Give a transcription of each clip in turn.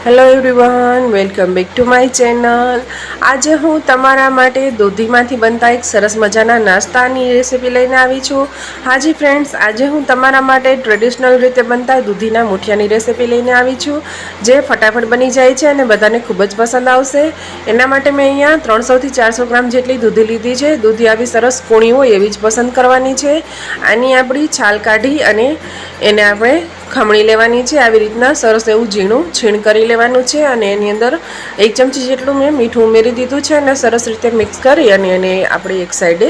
Hello everyone, welcome back to my channel. આજે હું તમારા માટે દૂધીમાંથી બનતા એક સરસ મજાના નાસ્તાની રેસીપી લઈને આવી છું। હાજી ફ્રેન્ડ્સ, આજે હું તમારા માટે ટ્રેડિશનલ રીતે બનતા દૂધીના મુઠિયાની રેસીપી લઈને આવી છું, જે ફટાફટ બની જાય છે અને બધાને ખૂબ જ પસંદ આવશે। એના માટે મેં અહીંયા 300 થી 400 ગ્રામ જેટલી દૂધી લીધી છે। દૂધી આવી સરસ કૂણી હોય એવી જ પસંદ કરવાની છે। આની આપણી છાલ કાઢી અને એને આપણે ખમણી લેવાની છે। આવી રીતના સરસ એવું ઝીણું છીણ કરી લેવાનું છે અને એની અંદર 1 ચમચી જેટલું મેં મીઠું ઉમેરી દીધું છે અને સરસ રીતે મિક્સ કરી અને એને આપણે એક સાઈડે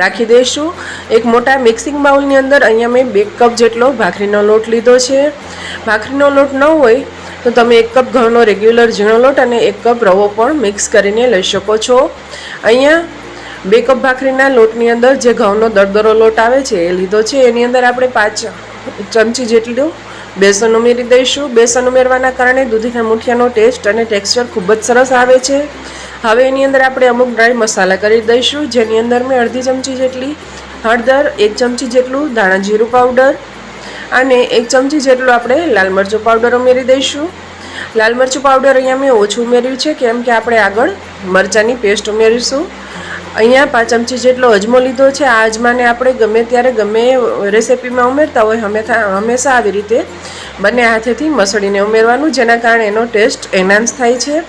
રાખી દઈશું। એક મોટા મિક્સિંગ બાઉલની અંદર અહીંયા મેં 2 કપ જેટલો ભાખરીનો લોટ લીધો છે। ભાખરીનો લોટ ન હોય તો તમે 1 કપ ઘઉંનો રેગ્યુલર ઝીણો લોટ અને 1 કપ રવો પણ મિક્સ કરીને લઈ શકો છો। અહીંયા 2 કપ ભાખરીના લોટની અંદર જે ઘઉંનો દરદરો લોટ આવે છે એ લીધો છે। એની અંદર આપણે 5 ચમચી જેટલું બેસન ઉમેરી દઈશું। બેસન ઉમેરવાના કારણે દૂધીના મુઠિયાનો ટેસ્ટ અને ટેક્સચર ખૂબ જ સરસ આવે છે। હવે એની અંદર આપણે અમુક ડ્રાય મસાલા કરી દઈશું, જેની અંદર મેં અડધી ચમચી જેટલી હળદર, 1 ચમચી જેટલું ધાણા જીરું પાવડર અને 1 ચમચી જેટલું આપણે લાલ મરચું પાવડર ઉમેરી દઈશું। લાલ મરચું પાવડર અહીંયા મેં ઓછું ઉમેર્યું છે, કેમ કે આપણે આગળ મરચાંની પેસ્ટ ઉમેરીશું। અહીંયા 5 ચમચી જેટલો અજમો લીધો છે। આ અજમાને આપણે ગમે ત્યારે ગમે રેસીપીમાં ઉમેરતા હોય હંમેશા આવી રીતે બંને હાથેથી મસળીને ઉમેરવાનું, જેના કારણે એનો ટેસ્ટ એન્હાન્સ થાય છે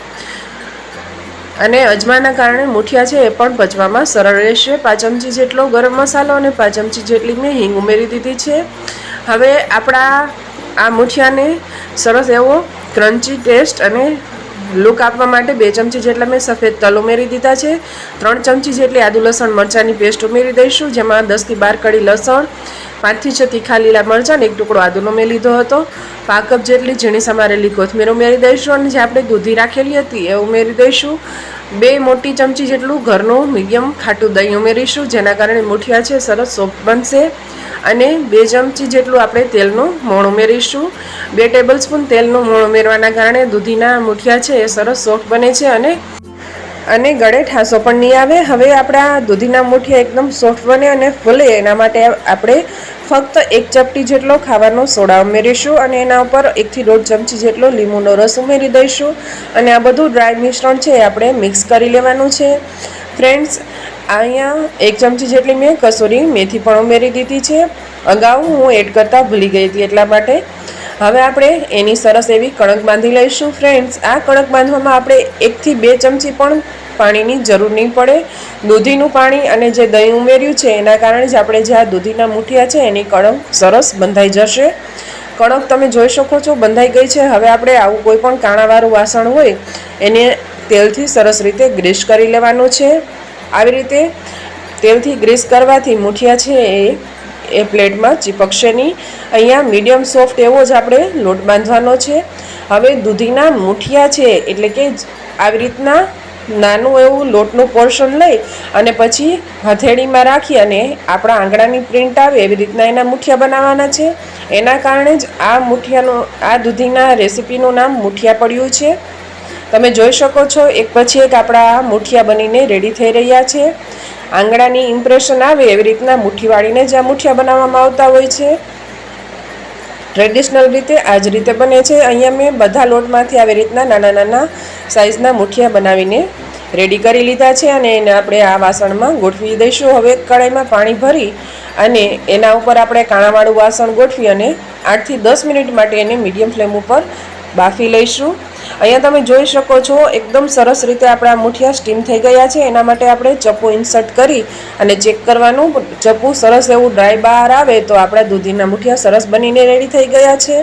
અને અજમાના કારણે મુઠિયા છે એ પણ પચવામાં સરળ રહેશે। 5 ચમચી જેટલો ગરમ મસાલો અને 5 ચમચી જેટલી મેં હિંગ ઉમેરી દીધી છે। હવે આપણા આ મુઠિયાને સરસ એવો ક્રન્ચી ટેસ્ટ અને લુક આપવા માટે 2 ચમચી જેટલા મેં સફેદ તલ ઉમેરી દીધા છે। 3 ચમચી જેટલી આદુ લસણ મરચાંની પેસ્ટ ઉમેરી દઈશું, જેમાં 10 થી 12 કળી લસણ, 5 થી 6 તીખા લીલા મરચાં અને 1 ટુકડો આદુનો મેં લીધો હતો। 5 કપ જેટલી ઝીણી સમારેલી કોથમીર ઉમેરી દઈશું અને જે આપણે દૂધી રાખેલી હતી એ ઉમેરી દઈશું। 2 મોટી ચમચી જેટલું ઘરનું મીડિયમ ખાટું દહીં ઉમેરીશું, જેના કારણે મુઠિયા છે સરસ સોફ્ટ બનશે। અને 2 ચમચી જેટલું આપણે તેલનું મોણ ઉમેરીશું। 2 ટેબલ સ્પૂન તેલનું મોણ ઉમેરવાના કારણે દૂધીના મુઠિયા છે એ સરસ સોફ્ટ બને છે અને ગળે ઠાસો પણ નહીં આવે। હવે આપણા દૂધીના મુઠિયા એકદમ સોફ્ટ બને અને ફૂલે એના માટે આપણે ફક્ત 1 ચપટી જેટલો ખાવાનો સોડા ઉમેરીશું અને એના ઉપર 1 થી 1.5 ચમચી જેટલો લીંબુનો રસ ઉમેરી દઈશું અને આ બધું ડ્રાય મિશ્રણ છે એ આપણે મિક્સ કરી લેવાનું છે। ફ્રેન્ડ્સ, અહીંયા 1 ચમચી જેટલી મેં કસૂરી મેથી પણ ઉમેરી દીધી છે। અગાઉ હું એડ કરતાં ભૂલી ગઈ હતી એટલા માટે। હવે આપણે એની સરસ એવી કણક બાંધી લઈશું। ફ્રેન્ડ્સ, આ કણક બાંધવામાં આપણે 1 થી 2 ચમચી પણ પાણીની જરૂર નહીં પડે। દૂધીનું પાણી અને જે દહીં ઉમેર્યું છે એના કારણે જ આપણે જે આ દૂધીના મુઠિયા છે એની કણક સરસ બંધાઈ જશે। કણક તમે જોઈ શકો છો બંધાઈ ગઈ છે। હવે આપણે આવું કોઈ પણ કાણાવાળું વાસણ હોય એને તેલથી સરસ રીતે ગ્રીસ કરી લેવાનું છે। આવી રીતે તેલથી ગ્રીસ કરવાથી મુઠિયા છે એ પ્લેટમાં ચીપકશે નહીં। અહીંયા મીડિયમ સોફ્ટ એવો જ આપણે લોટ બાંધવાનો છે। હવે દૂધીના મુઠિયા છે એટલે કે આવી રીતના નાનું એવું લોટનું પોર્શન લઈ અને પછી હથેળીમાં રાખી અને આપણા આંગળાની પ્રિન્ટ આવે એવી રીતના એના મુઠિયા બનાવવાના છે। એના કારણે જ આ દૂધીના રેસીપીનું નામ મુઠિયા પડ્યું છે। તમે જોઈ શકો છો એક પછી એક આપણા મુઠિયા બનીને રેડી થઈ રહ્યા છે। આંગળાની ઇમ્પ્રેશન આવે એવી રીતના મુઠ્ઠી વાળીને જ આ મુઠિયા બનાવવામાં આવતા હોય છે। ટ્રેડિશનલ રીતે આ જ રીતે બને છે। અહીંયા મેં બધા લોટમાંથી આવી રીતના નાના નાના સાઇઝના મુઠિયા બનાવીને રેડી કરી લીધા છે અને એને આપણે આ વાસણમાં ગોઠવી દઈશું। હવે કડાઈમાં પાણી ભરી અને એના ઉપર આપણે કાણાવાળું વાસણ ગોઠવી અને 8 થી 10 મિનિટ માટે એને મીડિયમ ફ્લેમ ઉપર બાફી લઈશું। અહીંયા તમે જોઈ શકો છો એકદમ સરસ રીતે આપણા મુઠિયા સ્ટીમ થઈ ગયા છે। એના માટે આપણે ચપ્પુ ઇન્સર્ટ કરી અને ચેક કરવાનું, ચપ્પુ સરસ એવું ડ્રાય બહાર આવે તો આપણા દૂધીના મુઠિયા સરસ બનીને રેડી થઈ ગયા છે।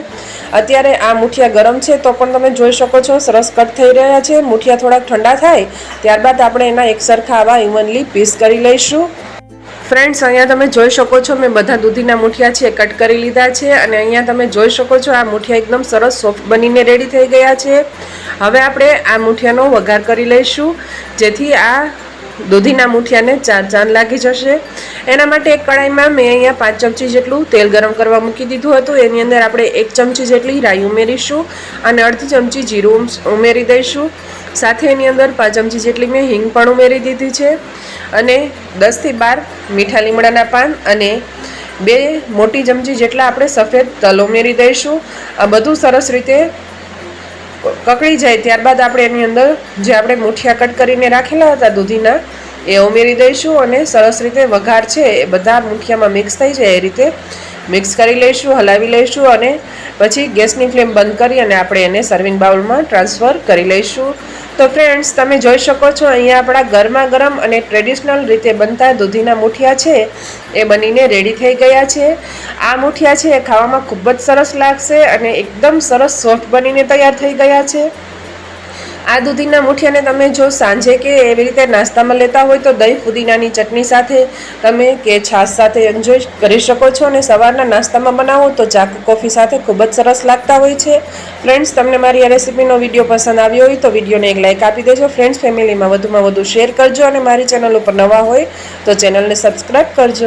અત્યારે આ મુઠિયા ગરમ છે તો પણ તમે જોઈ શકો છો સરસ કટ થઈ રહ્યા છે। મુઠિયા થોડાક ઠંડા થાય ત્યારબાદ આપણે એના એક સરખા આવા ઇવનલી પીસ કરી લઈશું। ફ્રેન્ડ્સ, અહીંયા તમે જોઈ શકો છો મેં બધા દૂધીના મુઠિયા છે કટ કરી લીધા છે અને અહીંયા તમે જોઈ શકો છો આ મુઠિયા એકદમ સરસ સોફ્ટ બનીને રેડી થઈ ગયા છે। હવે આપણે આ મુઠિયાનો વઘાર કરી લઈશું, જેથી આ દૂધીના મુઠિયાને 4 ચાંદ લાગી જશે। એના માટે એક કડાઈમાં મેં અહીંયા 5 ચમચી જેટલું તેલ ગરમ કરવા મૂકી દીધું હતું। એની અંદર આપણે 1 ચમચી જેટલી રાઈ ઉમેરીશું અને અડધી ચમચી જીરું ઉમેરી દઈશું। સાથે એની અંદર 5 ચમચી જેટલી મેં હિંગ પણ ઉમેરી દીધી છે અને 10 થી 12 મીઠા લીમડાના પાન અને 2 મોટી ચમચી જેટલા આપણે સફેદ તલ ઉમેરી દઈશું। આ બધું સરસ રીતે કકળી જાય ત્યારબાદ આપણે એની અંદર જે આપણે મુઠિયા કટ કરીને રાખેલા હતા દૂધીના એ ઉમેરી દઈશું અને સરસ રીતે વઘાર છે એ બધા મુઠિયામાં મિક્સ થઈ જાય એ રીતે મિક્સ કરી લઈશું, હલાવી લઈશું અને પછી ગેસની ફ્લેમ બંધ કરી અને આપણે એને સર્વિંગ બાઉલમાં ટ્રાન્સફર કરી લઈશું. તો ફ્રેન્ડ્સ, તમે જોઈ શકો છો અહીંયા આપણા ગરમા ગરમ અને ટ્રેડિશનલ રીતે બનતા દૂધીના મુઠિયા છે એ બનીને રેડી થઈ ગયા છે. આ મુઠિયા છે એ ખાવામાં ખૂબ જ સરસ લાગશે અને એકદમ સરસ સોફ્ટ બનીને તૈયાર થઈ ગયા છે. આ દૂધીના મુઠિયાને તમે જો સાંજે કે એવી રીતે નાસ્તામાં લેતા હોય તો દહીં ફુદીનાની ચટણી સાથે તમે કે છાશ સાથે એન્જોય કરી શકો છો અને સવારના નાસ્તામાં બનાવો તો ચા કોફી સાથે ખૂબ જ સરસ લાગતા હોય છે. ફ્રેન્ડ્સ, તમને મારી આ રેસીપીનો વિડીયો પસંદ આવ્યો હોય તો વિડીયોને એક લાઇક આપી દેજો. ફ્રેન્ડ્સ, ફેમિલીમાં વધુમાં વધુ શેર કરજો અને મારી ચેનલ ઉપર નવા હોય તો ચેનલને સબસ્ક્રાઈબ કરજો.